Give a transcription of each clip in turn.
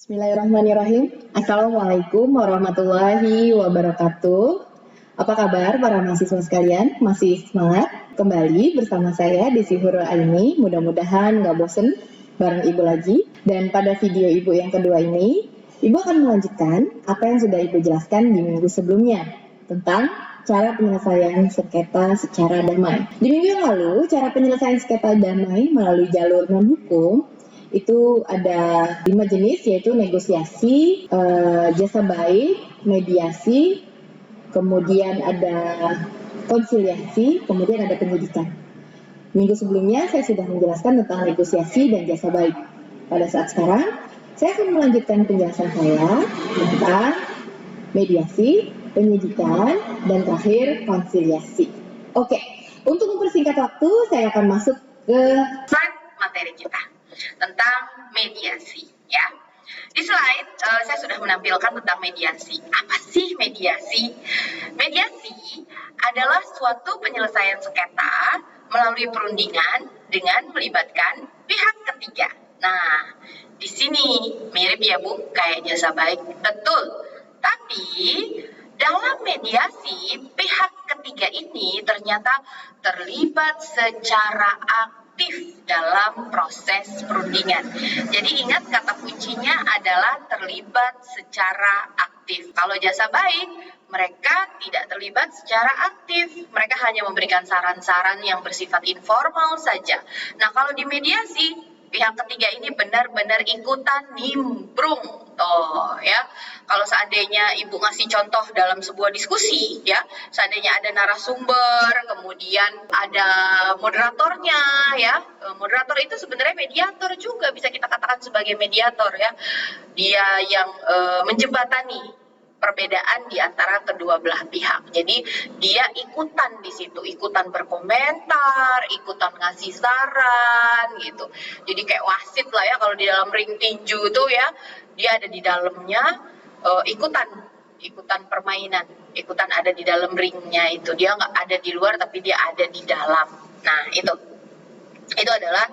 Bismillahirrahmanirrahim. Assalamualaikum warahmatullahi wabarakatuh. Apa kabar para mahasiswa sekalian? Masih semangat? Kembali bersama saya Desi Hurul Aini. Mudah-mudahan nggak bosen bareng Ibu lagi. Dan pada video Ibu yang kedua ini, Ibu akan melanjutkan apa yang sudah Ibu jelaskan di minggu sebelumnya tentang cara penyelesaian sengketa secara damai. Di minggu yang lalu, cara penyelesaian sengketa damai melalui jalur non-hukum itu ada 5 jenis, yaitu negosiasi, jasa baik, mediasi, kemudian ada konsiliasi, kemudian ada penyidikan. Minggu sebelumnya saya sudah menjelaskan tentang negosiasi dan jasa baik. Pada saat sekarang, saya akan melanjutkan penjelasan saya tentang mediasi, penyidikan, dan terakhir konsiliasi. Oke, untuk mempersingkat waktu, saya akan masuk ke materi kita tentang mediasi, ya. Di slide saya sudah menampilkan tentang mediasi. Apa sih mediasi? Mediasi adalah suatu penyelesaian sengketa melalui perundingan dengan melibatkan pihak ketiga. Nah, di sini mirip ya Bu, kayak jasa baik, betul. Tapi dalam mediasi, pihak ketiga ini ternyata terlibat secara aktif dalam proses perundingan. Jadi ingat kata kuncinya adalah terlibat secara aktif. Kalau jasa baik, mereka tidak terlibat secara aktif. Mereka hanya memberikan saran-saran yang bersifat informal saja. Nah, kalau di mediasi, pihak ketiga ini benar-benar ikutan nimbrung. Oh ya, kalau seandainya Ibu ngasih contoh dalam sebuah diskusi ya, seandainya ada narasumber, kemudian ada moderatornya ya, moderator itu sebenarnya mediator juga, bisa kita katakan sebagai mediator ya, dia yang menjembatani perbedaan di antara kedua belah pihak. Jadi dia ikutan di situ, ikutan berkomentar, ikutan ngasih saran gitu. Jadi kayak wasit lah ya, kalau di dalam ring tinju itu ya, dia ada di dalamnya, ikutan permainan, ikutan ada di dalam ringnya itu. Dia nggak ada di luar, tapi dia ada di dalam. Nah itu adalah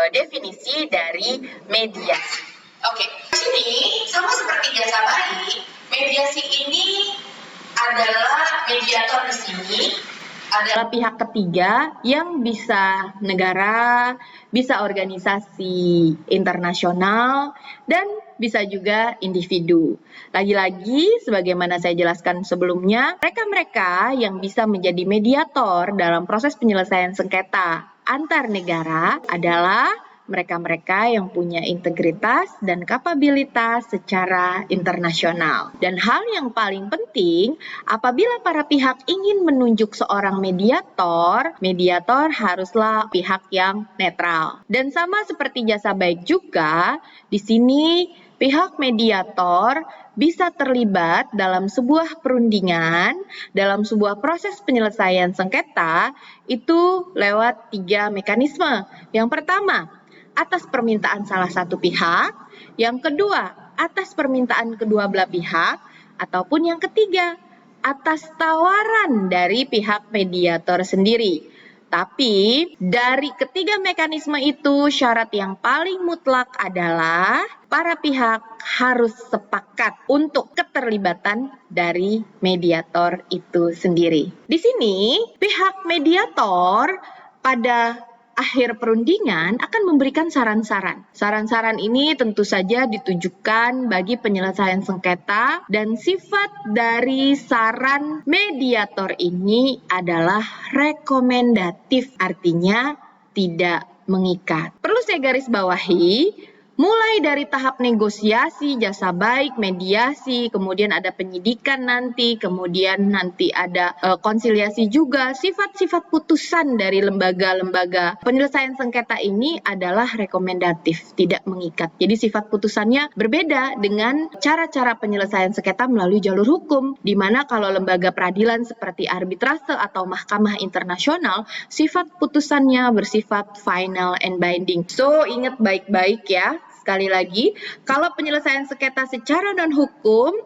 definisi dari mediasi. Oke, di sini sama seperti jasa baik, mediasi ini adalah mediator di sini adalah pihak ketiga yang bisa negara, bisa organisasi internasional, dan bisa juga individu. Lagi-lagi, sebagaimana saya jelaskan sebelumnya, mereka-mereka yang bisa menjadi mediator dalam proses penyelesaian sengketa antar negara adalah mereka-mereka yang punya integritas dan kapabilitas secara internasional. Dan hal yang paling penting, apabila para pihak ingin menunjuk seorang mediator, mediator haruslah pihak yang netral. Dan sama seperti jasa baik juga, di sini pihak mediator bisa terlibat dalam sebuah perundingan, dalam sebuah proses penyelesaian sengketa, itu lewat 3 mekanisme. Yang pertama, atas permintaan salah satu pihak, yang kedua, atas permintaan kedua belah pihak, ataupun yang ketiga, atas tawaran dari pihak mediator sendiri. Tapi dari ketiga mekanisme itu, syarat yang paling mutlak adalah para pihak harus sepakat untuk keterlibatan dari mediator itu sendiri. Di sini, pihak mediator pada akhir perundingan akan memberikan saran-saran. Saran-saran ini tentu saja ditujukan bagi penyelesaian sengketa, dan sifat dari saran mediator ini adalah rekomendatif, artinya tidak mengikat. Perlu saya garis bawahi, mulai dari tahap negosiasi, jasa baik, mediasi, kemudian ada penyidikan nanti, kemudian nanti ada konsiliasi juga. Sifat-sifat putusan dari lembaga-lembaga penyelesaian sengketa ini adalah rekomendatif, tidak mengikat. Jadi sifat putusannya berbeda dengan cara-cara penyelesaian sengketa melalui jalur hukum, di mana kalau lembaga peradilan seperti arbitrase atau mahkamah internasional, sifat putusannya bersifat final and binding. So, ingat baik-baik ya. Sekali lagi, kalau penyelesaian sengketa secara non-hukum,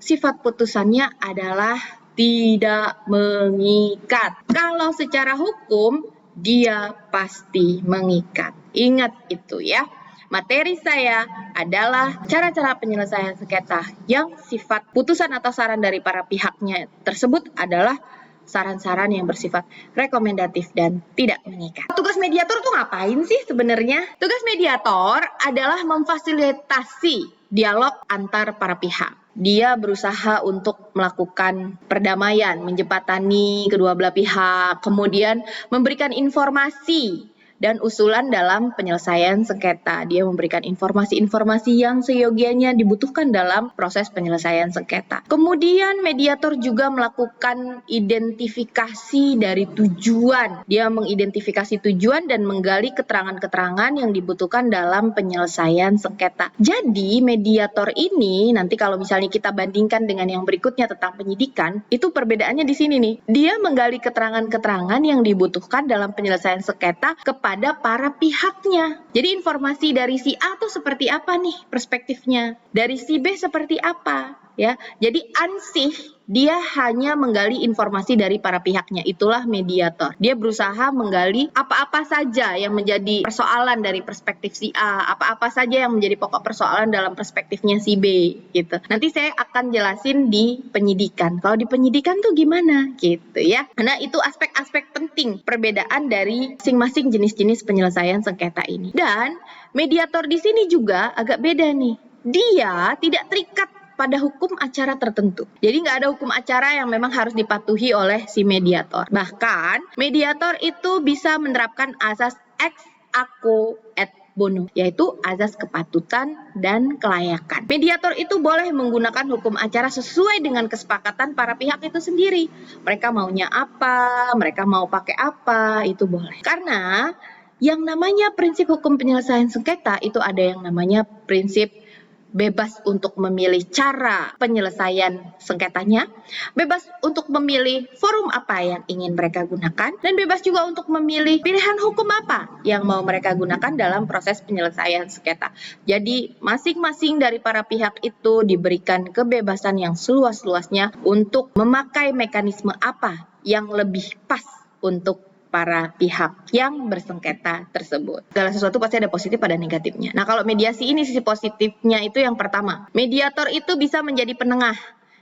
sifat putusannya adalah tidak mengikat. Kalau secara hukum, dia pasti mengikat. Ingat itu ya. materi saya adalah cara-cara penyelesaian sengketa yang sifat putusan atau saran dari para pihaknya tersebut adalah saran-saran yang bersifat rekomendatif dan tidak mengikat. Tugas mediator tuh ngapain sih sebenarnya? Tugas mediator adalah memfasilitasi dialog antar para pihak. Dia berusaha untuk melakukan perdamaian, menjembatani kedua belah pihak, kemudian memberikan informasi dan usulan dalam penyelesaian sengketa. Dia memberikan informasi-informasi yang seyogianya dibutuhkan dalam proses penyelesaian sengketa. Kemudian mediator juga melakukan identifikasi dari tujuan. Dia mengidentifikasi tujuan dan menggali keterangan-keterangan yang dibutuhkan dalam penyelesaian sengketa. Jadi mediator ini nanti kalau misalnya kita bandingkan dengan yang berikutnya tentang penyidikan, itu perbedaannya di sini nih. Dia menggali keterangan-keterangan yang dibutuhkan dalam penyelesaian sengketa kepada para pihaknya. Jadi informasi dari si A tuh seperti apa nih perspektifnya, dari si B seperti apa, ya. Jadi ansih dia hanya menggali informasi dari para pihaknya, itulah mediator. Dia berusaha menggali apa-apa saja yang menjadi persoalan dari perspektif si A, apa-apa saja yang menjadi pokok persoalan dalam perspektifnya si B, gitu. Nanti saya akan jelasin di penyidikan. Kalau di penyidikan tuh gimana, gitu ya. Karena itu aspek-aspek penting perbedaan dari masing-masing jenis-jenis penyelesaian sengketa ini. Dan mediator di sini juga agak beda nih. Dia tidak terikat pada hukum acara tertentu. Jadi nggak ada hukum acara yang memang harus dipatuhi oleh si mediator. Bahkan mediator itu bisa menerapkan asas ex aequo et bono, yaitu azas kepatutan dan kelayakan. Mediator itu boleh menggunakan hukum acara sesuai dengan kesepakatan para pihak itu sendiri. Mereka maunya apa, mereka mau pakai apa, itu boleh. Karena yang namanya prinsip hukum penyelesaian sengketa itu ada yang namanya prinsip bebas untuk memilih cara penyelesaian sengketanya, bebas untuk memilih forum apa yang ingin mereka gunakan, dan bebas juga untuk memilih pilihan hukum apa yang mau mereka gunakan dalam proses penyelesaian sengketa. Jadi masing-masing dari para pihak itu diberikan kebebasan yang seluas-luasnya untuk memakai mekanisme apa yang lebih pas untuk para pihak yang bersengketa tersebut. Segala sesuatu pasti ada positif ada negatifnya. Nah, kalau mediasi ini sisi positifnya itu yang pertama. Mediator itu bisa menjadi penengah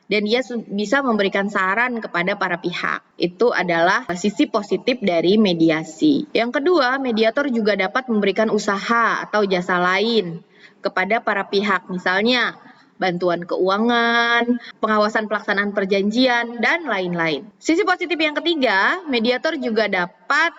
dan dia bisa memberikan saran kepada para pihak. Itu adalah sisi positif dari mediasi. Yang kedua, mediator juga dapat memberikan usaha atau jasa lain kepada para pihak. Misalnya, bantuan keuangan, pengawasan pelaksanaan perjanjian, dan lain-lain. Sisi positif yang ketiga, mediator juga dapat,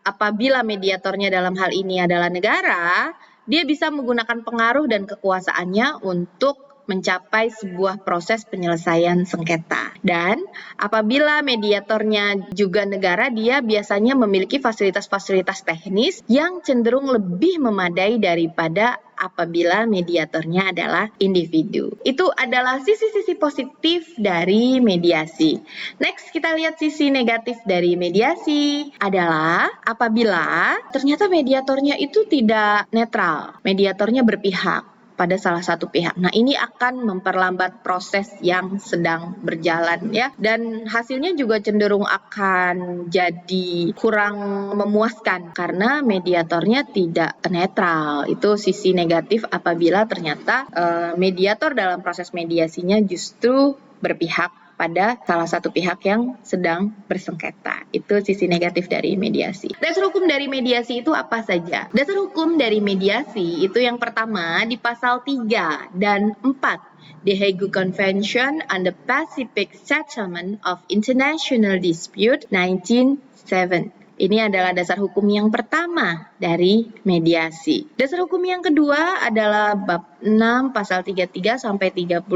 apabila mediatornya dalam hal ini adalah negara, dia bisa menggunakan pengaruh dan kekuasaannya untuk mencapai sebuah proses penyelesaian sengketa. Dan apabila mediatornya juga negara, dia biasanya memiliki fasilitas-fasilitas teknis yang cenderung lebih memadai daripada apabila mediatornya adalah individu. Itu adalah sisi-sisi positif dari mediasi. Next, kita lihat sisi negatif dari mediasi adalah apabila ternyata mediatornya itu tidak netral, mediatornya berpihak pada salah satu pihak. Nah, ini akan memperlambat proses yang sedang berjalan ya, dan hasilnya juga cenderung akan jadi kurang memuaskan karena mediatornya tidak netral. Itu sisi negatif apabila ternyata mediator dalam proses mediasinya justru berpihak pada salah satu pihak yang sedang bersengketa. Itu sisi negatif dari mediasi. Dasar hukum dari mediasi itu apa saja? Dasar hukum dari mediasi itu yang pertama di pasal 3 dan 4 The Hague Convention on the Pacific Settlement of International Dispute 1907. Ini adalah dasar hukum yang pertama dari mediasi. Dasar hukum yang kedua adalah bab 6 pasal 33 sampai 38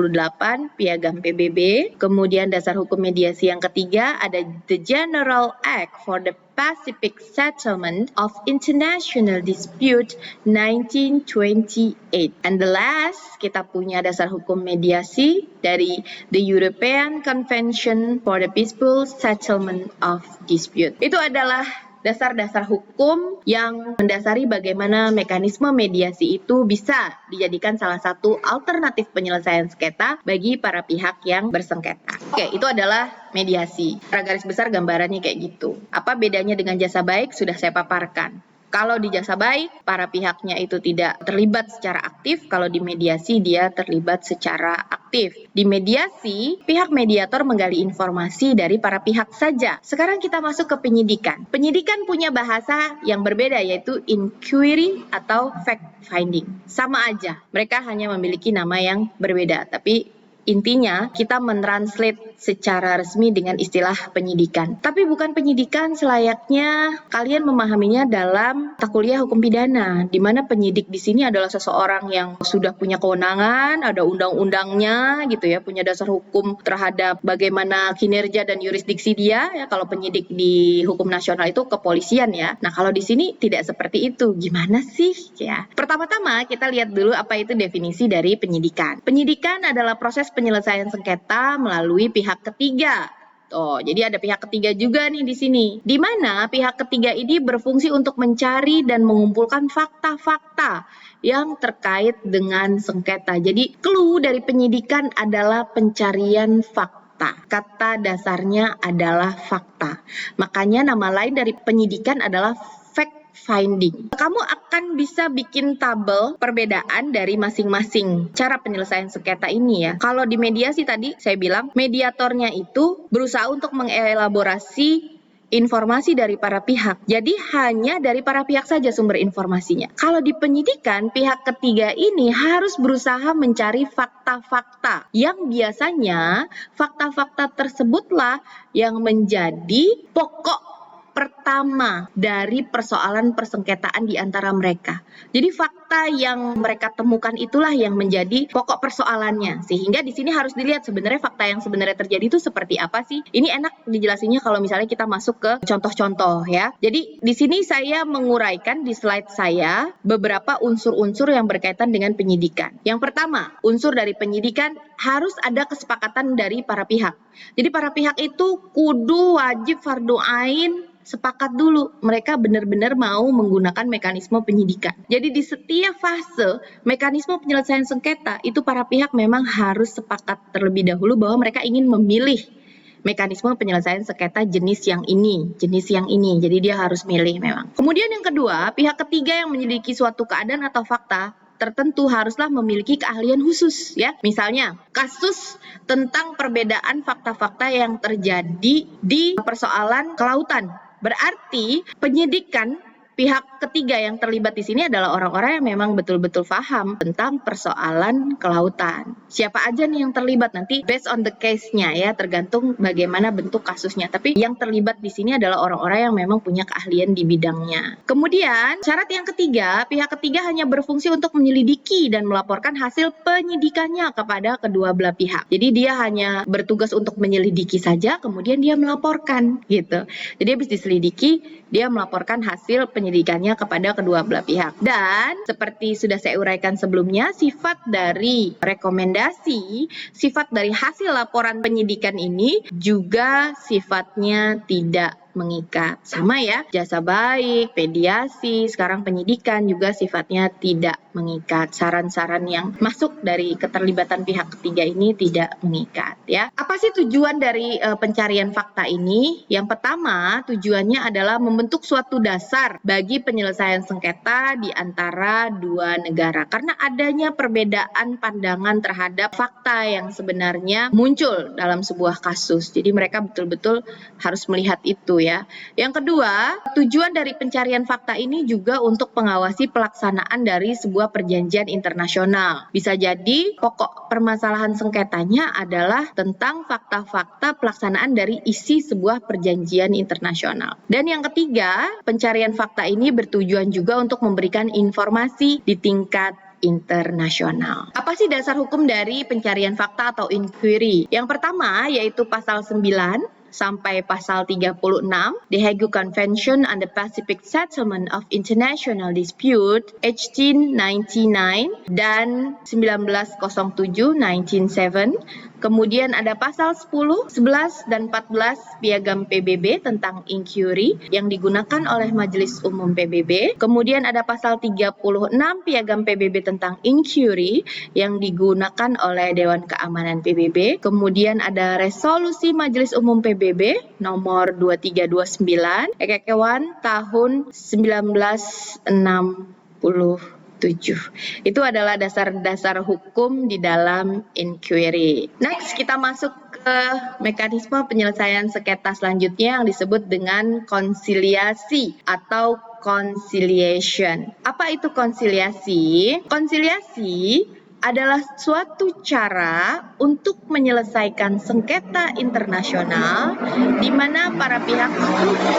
Piagam PBB. Kemudian dasar hukum mediasi yang ketiga ada the General Act for the Pacific Settlement of International Dispute 1928. And the last, kita punya dasar hukum mediasi dari the European Convention for the Peaceful Settlement of Dispute. Itu adalah dasar-dasar hukum yang mendasari bagaimana mekanisme mediasi itu bisa dijadikan salah satu alternatif penyelesaian sengketa bagi para pihak yang bersengketa. Oke, itu adalah mediasi. Secara garis besar gambarannya kayak gitu. Apa bedanya dengan jasa baik sudah saya paparkan. Kalau di jasa baik, para pihaknya itu tidak terlibat secara aktif, kalau di mediasi dia terlibat secara aktif. Di mediasi, pihak mediator menggali informasi dari para pihak saja. Sekarang kita masuk ke penyidikan. Penyidikan punya bahasa yang berbeda, yaitu inquiry atau fact finding. Sama aja, mereka hanya memiliki nama yang berbeda, tapi intinya kita mentranslate secara resmi dengan istilah penyidikan. Tapi bukan penyidikan selayaknya kalian memahaminya dalam mata kuliah hukum pidana, di mana penyidik di sini adalah seseorang yang sudah punya kewenangan, ada undang-undangnya gitu ya, punya dasar hukum terhadap bagaimana kinerja dan yurisdiksi dia ya. Kalau penyidik di hukum nasional itu kepolisian ya. Nah, kalau di sini tidak seperti itu. Gimana sih ya? Pertama-tama kita lihat dulu apa itu definisi dari penyidikan. Penyidikan adalah proses penyelesaian sengketa melalui pihak ketiga. Jadi ada pihak ketiga juga nih di sini. Di mana pihak ketiga ini berfungsi untuk mencari dan mengumpulkan fakta-fakta yang terkait dengan sengketa. Jadi clue dari penyidikan adalah pencarian fakta. Kata dasarnya adalah fakta. Makanya nama lain dari penyidikan adalah finding. Kamu akan bisa bikin tabel perbedaan dari masing-masing cara penyelesaian sengketa ini ya. Kalau di mediasi tadi saya bilang mediatornya itu berusaha untuk mengelaborasi informasi dari para pihak. Jadi hanya dari para pihak saja sumber informasinya. Kalau di penyidikan, pihak ketiga ini harus berusaha mencari fakta-fakta yang biasanya fakta-fakta tersebutlah yang menjadi pokok pertama dari persoalan persengketaan di antara mereka. Jadi fakta yang mereka temukan itulah yang menjadi pokok persoalannya. Sehingga di sini harus dilihat sebenarnya fakta yang sebenarnya terjadi itu seperti apa sih. Ini enak dijelasinnya kalau misalnya kita masuk ke contoh-contoh ya. Jadi di sini saya menguraikan di slide saya beberapa unsur-unsur yang berkaitan dengan penyidikan. Yang pertama, unsur dari penyidikan harus ada kesepakatan dari para pihak. Jadi para pihak itu kudu wajib fardhu ain sepakat dulu mereka benar-benar mau menggunakan mekanisme penyidikan. Jadi di setiap fase mekanisme penyelesaian sengketa itu para pihak memang harus sepakat terlebih dahulu bahwa mereka ingin memilih mekanisme penyelesaian sengketa jenis yang ini. Jadi dia harus milih memang. Kemudian yang kedua, pihak ketiga yang menyelidiki suatu keadaan atau fakta tertentu haruslah memiliki keahlian khusus ya. Misalnya kasus tentang perbedaan fakta-fakta yang terjadi di persoalan kelautan. Berarti penyidikan pihak ketiga yang terlibat di sini adalah orang-orang yang memang betul-betul paham tentang persoalan kelautan. Siapa aja nih yang terlibat nanti based on the case-nya ya, tergantung bagaimana bentuk kasusnya. Tapi yang terlibat di sini adalah orang-orang yang memang punya keahlian di bidangnya. Kemudian syarat yang ketiga, pihak ketiga hanya berfungsi untuk menyelidiki dan melaporkan hasil penyidikannya kepada kedua belah pihak. Jadi dia hanya bertugas untuk menyelidiki saja, kemudian dia melaporkan gitu. Jadi habis diselidiki, dia melaporkan hasil penyidikannya kepada kedua belah pihak. Dan seperti sudah saya uraikan sebelumnya, sifat dari rekomendasi, sifat dari hasil laporan penyidikan ini juga sifatnya tidak mengikat. Sama ya, jasa baik, mediasi, sekarang penyidikan juga sifatnya tidak mengikat. Saran-saran yang masuk dari keterlibatan pihak ketiga ini tidak mengikat ya. Apa sih tujuan dari pencarian fakta ini? Yang pertama, tujuannya adalah membentuk suatu dasar bagi penyelesaian sengketa di antara dua negara. Karena adanya perbedaan pandangan terhadap fakta yang sebenarnya muncul dalam sebuah kasus. Jadi mereka betul-betul harus melihat itu ya. Yang kedua, tujuan dari pencarian fakta ini juga untuk mengawasi pelaksanaan dari sebuah perjanjian internasional. Bisa jadi pokok permasalahan sengketanya adalah tentang fakta-fakta pelaksanaan dari isi sebuah perjanjian internasional. Dan yang ketiga, pencarian fakta ini bertujuan juga untuk memberikan informasi di tingkat internasional. Apa sih dasar hukum dari pencarian fakta atau inquiry? Yang pertama yaitu pasal 9 sampai pasal 36 The Hague Convention on the Pacific Settlement of International Dispute 1899 dan 1907 1907 Kemudian ada pasal 10, 11, dan 14 Piagam PBB tentang inquiry yang digunakan oleh Majelis Umum PBB. Kemudian ada pasal 36 Piagam PBB tentang inquiry yang digunakan oleh Dewan Keamanan PBB. Kemudian ada resolusi Majelis Umum PBB nomor 2329 Ekekewan tahun 1960. Itu adalah dasar-dasar hukum di dalam inquiry. Next, kita masuk ke mekanisme penyelesaian sengketa selanjutnya yang disebut dengan konsiliasi atau conciliation. Apa itu konsiliasi? Konsiliasi adalah suatu cara untuk menyelesaikan sengketa internasional di mana para pihak setuju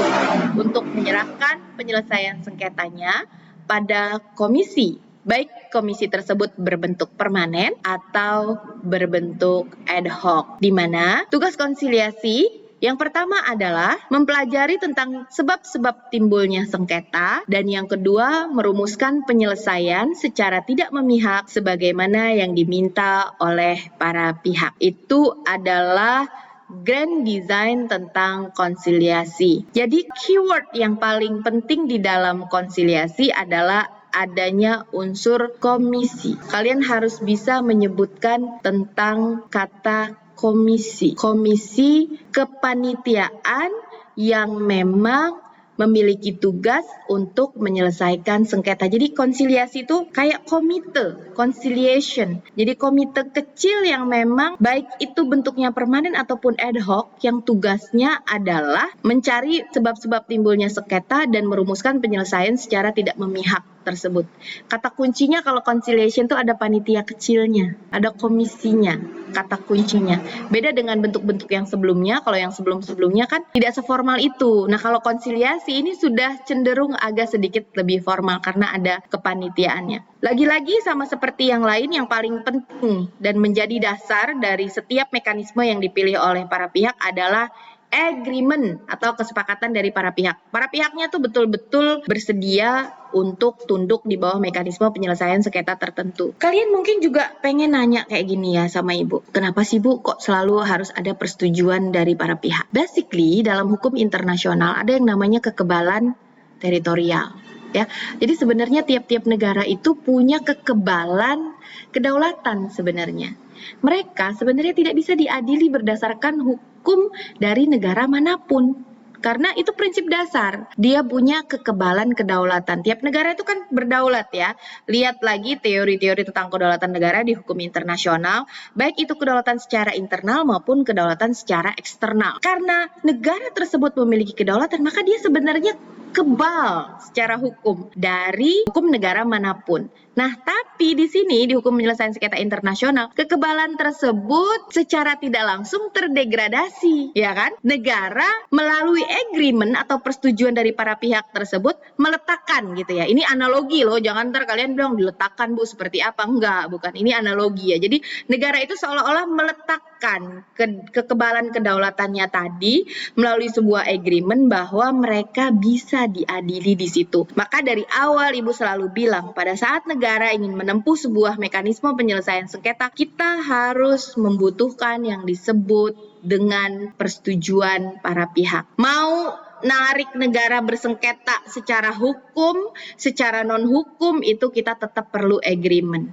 untuk menyerahkan penyelesaian sengketanya pada komisi, baik komisi tersebut berbentuk permanen atau berbentuk ad hoc, di mana tugas konsiliasi yang pertama adalah mempelajari tentang sebab-sebab timbulnya sengketa, dan yang kedua merumuskan penyelesaian secara tidak memihak sebagaimana yang diminta oleh para pihak. Itu adalah grand design tentang konsiliasi. Jadi keyword yang paling penting di dalam konsiliasi adalah adanya unsur komisi. Kalian harus bisa menyebutkan tentang kata komisi. Komisi kepanitiaan yang memang memiliki tugas untuk menyelesaikan sengketa. Jadi konsiliasi itu kayak komite, conciliation. Jadi komite kecil yang memang baik itu bentuknya permanen ataupun ad hoc yang tugasnya adalah mencari sebab-sebab timbulnya sengketa dan merumuskan penyelesaian secara tidak memihak tersebut. Kata kuncinya kalau conciliation itu ada panitia kecilnya, ada komisinya, kata kuncinya. Beda dengan bentuk-bentuk yang sebelumnya, kalau yang sebelum-sebelumnya kan tidak seformal itu. Nah, kalau konsiliasi ini sudah cenderung agak sedikit lebih formal karena ada kepanitiaannya. Lagi-lagi sama seperti yang lain, yang paling penting dan menjadi dasar dari setiap mekanisme yang dipilih oleh para pihak adalah agreement atau kesepakatan dari para pihak. Para pihaknya tuh betul-betul bersedia untuk tunduk di bawah mekanisme penyelesaian sengketa tertentu. Kalian mungkin juga pengen nanya kayak gini ya sama Ibu. Kenapa sih Bu kok selalu harus ada persetujuan dari para pihak? Basically dalam hukum internasional ada yang namanya kekebalan teritorial. Ya, jadi sebenarnya tiap-tiap negara itu punya kekebalan kedaulatan sebenarnya. Mereka sebenarnya tidak bisa diadili berdasarkan hukum dari negara manapun. Karena itu prinsip dasar. Dia punya kekebalan kedaulatan. Tiap negara itu kan berdaulat ya. Lihat lagi teori-teori tentang kedaulatan negara di hukum internasional. Baik itu kedaulatan secara internal maupun kedaulatan secara eksternal. Karena negara tersebut memiliki kedaulatan, maka dia sebenarnya kebal secara hukum dari hukum negara manapun. Nah, tapi di sini di hukum penyelesaian sengketa internasional, kekebalan tersebut secara tidak langsung terdegradasi, ya kan? Negara melalui agreement atau persetujuan dari para pihak tersebut meletakkan gitu ya. Ini analogi loh, jangan ntar kalian bilang diletakkan Bu seperti apa? Enggak, bukan. Ini analogi ya. Jadi negara itu seolah-olah meletakkan kekebalan kedaulatannya tadi melalui sebuah agreement bahwa mereka bisa diadili di situ. Maka dari awal Ibu selalu bilang pada saat negara ingin menempuh sebuah mekanisme penyelesaian sengketa, kita harus membutuhkan yang disebut dengan persetujuan para pihak. Mau narik negara bersengketa secara hukum, secara non-hukum itu kita tetap perlu agreement.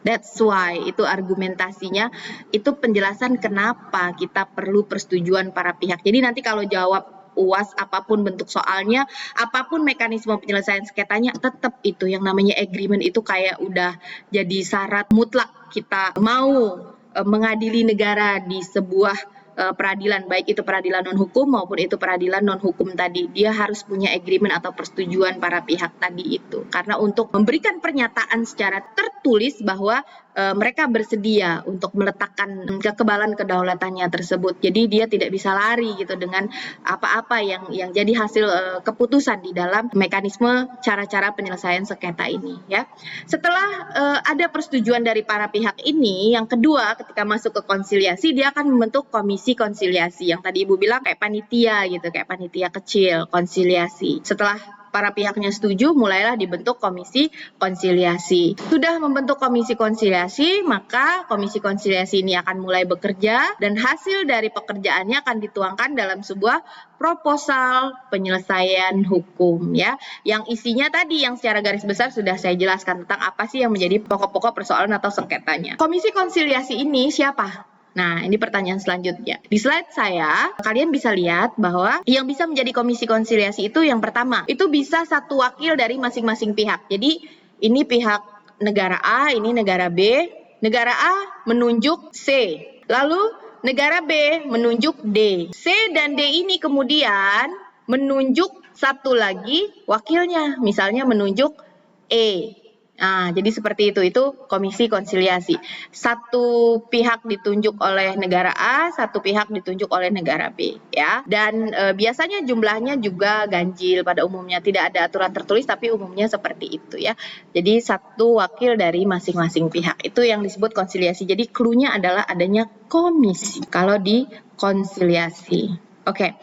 That's why itu argumentasinya, itu penjelasan kenapa kita perlu persetujuan para pihak. Jadi nanti kalau jawab UAS apapun bentuk soalnya, apapun mekanisme penyelesaian sengketanya, tetap itu yang namanya agreement itu kayak udah jadi syarat mutlak kita mau mengadili negara di sebuah peradilan, baik itu peradilan non hukum maupun itu peradilan non hukum tadi, dia harus punya agreement atau persetujuan para pihak tadi itu, karena untuk memberikan pernyataan secara tertulis bahwa mereka bersedia untuk meletakkan kekebalan kedaulatannya tersebut. Jadi dia tidak bisa lari gitu dengan apa-apa yang jadi hasil keputusan di dalam mekanisme cara-cara penyelesaian sengketa ini ya. Setelah ada persetujuan dari para pihak ini, yang kedua ketika masuk ke konsiliasi dia akan membentuk komisi konsiliasi yang tadi Ibu bilang kayak panitia gitu, kayak panitia kecil konsiliasi. Setelah para pihaknya setuju, mulailah dibentuk komisi konsiliasi. Sudah membentuk komisi konsiliasi, maka komisi konsiliasi ini akan mulai bekerja dan hasil dari pekerjaannya akan dituangkan dalam sebuah proposal penyelesaian hukum ya. Yang isinya tadi yang secara garis besar sudah saya jelaskan tentang apa sih yang menjadi pokok-pokok persoalan atau sengketanya. Komisi konsiliasi ini siapa? Nah, ini pertanyaan selanjutnya. Di slide saya, kalian bisa lihat bahwa yang bisa menjadi komisi konsiliasi itu yang pertama, itu bisa satu wakil dari masing-masing pihak. Jadi, ini pihak negara A, ini negara B. Negara A menunjuk C. Lalu, negara B menunjuk D. C dan D ini kemudian menunjuk satu lagi wakilnya, misalnya menunjuk E. Nah, jadi seperti itu komisi konsiliasi. Satu pihak ditunjuk oleh negara A, satu pihak ditunjuk oleh negara B, ya. Dan biasanya jumlahnya juga ganjil pada umumnya, tidak ada aturan tertulis, tapi umumnya seperti itu, ya. Jadi satu wakil dari masing-masing pihak itu yang disebut konsiliasi. Jadi clue-nya adalah adanya komisi kalau di konsiliasi. Oke,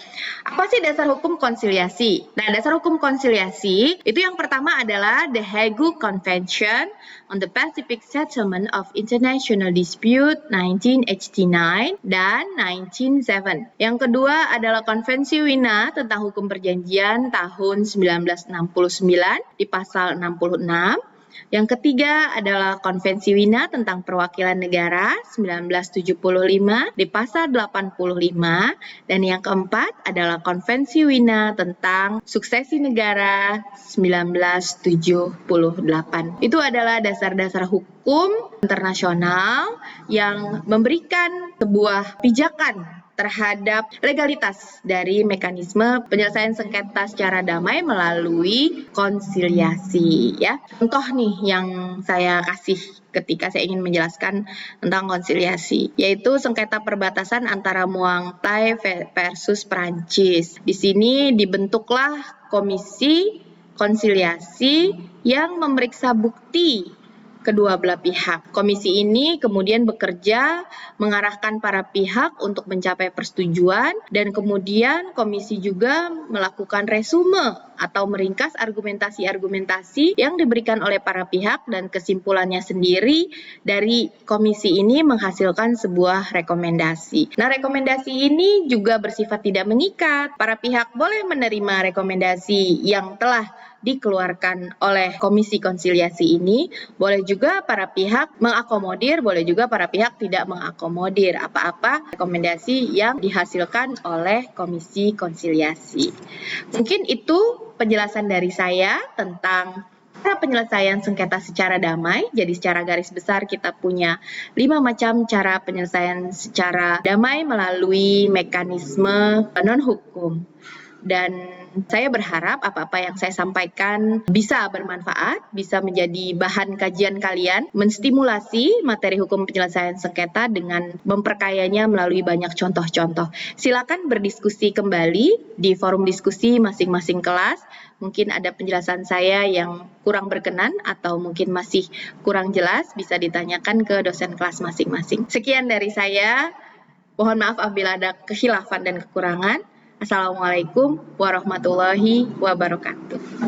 apa sih dasar hukum konsiliasi? Nah, dasar hukum konsiliasi itu yang pertama adalah The Hague Convention on the Pacific Settlement of International Dispute 1989 dan 1907. Yang kedua adalah Konvensi Wina tentang hukum perjanjian tahun 1969 di pasal 66. Yang ketiga adalah Konvensi Wina tentang perwakilan negara 1975 di pasal 85 dan yang keempat adalah Konvensi Wina tentang suksesi negara 1978. Itu adalah dasar-dasar hukum internasional yang memberikan sebuah pijakan terhadap legalitas dari mekanisme penyelesaian sengketa secara damai melalui konsiliasi, ya. Contoh nih yang saya kasih ketika saya ingin menjelaskan tentang konsiliasi, yaitu sengketa perbatasan antara Muang Thai versus Prancis. Di sini dibentuklah komisi konsiliasi yang memeriksa bukti kedua belah pihak. Komisi ini kemudian bekerja mengarahkan para pihak untuk mencapai persetujuan dan kemudian komisi juga melakukan resume atau meringkas argumentasi-argumentasi yang diberikan oleh para pihak dan kesimpulannya sendiri dari komisi ini menghasilkan sebuah rekomendasi. Nah, rekomendasi ini juga bersifat tidak mengikat. Para pihak boleh menerima rekomendasi yang telah dikeluarkan oleh komisi konsiliasi ini, boleh juga para pihak mengakomodir, boleh juga para pihak tidak mengakomodir apa-apa rekomendasi yang dihasilkan oleh komisi konsiliasi. Mungkin itu penjelasan dari saya tentang cara penyelesaian sengketa secara damai. Jadi secara garis besar kita punya 5 macam cara penyelesaian secara damai melalui mekanisme non-hukum. Dan saya berharap apa-apa yang saya sampaikan bisa bermanfaat, bisa menjadi bahan kajian kalian, menstimulasi materi hukum penyelesaian sengketa dengan memperkayanya melalui banyak contoh-contoh. Silakan berdiskusi kembali di forum diskusi masing-masing kelas. Mungkin ada penjelasan saya yang kurang berkenan atau mungkin masih kurang jelas, bisa ditanyakan ke dosen kelas masing-masing. Sekian dari saya. Mohon maaf apabila ada kekhilafan dan kekurangan. Assalamualaikum warahmatullahi wabarakatuh.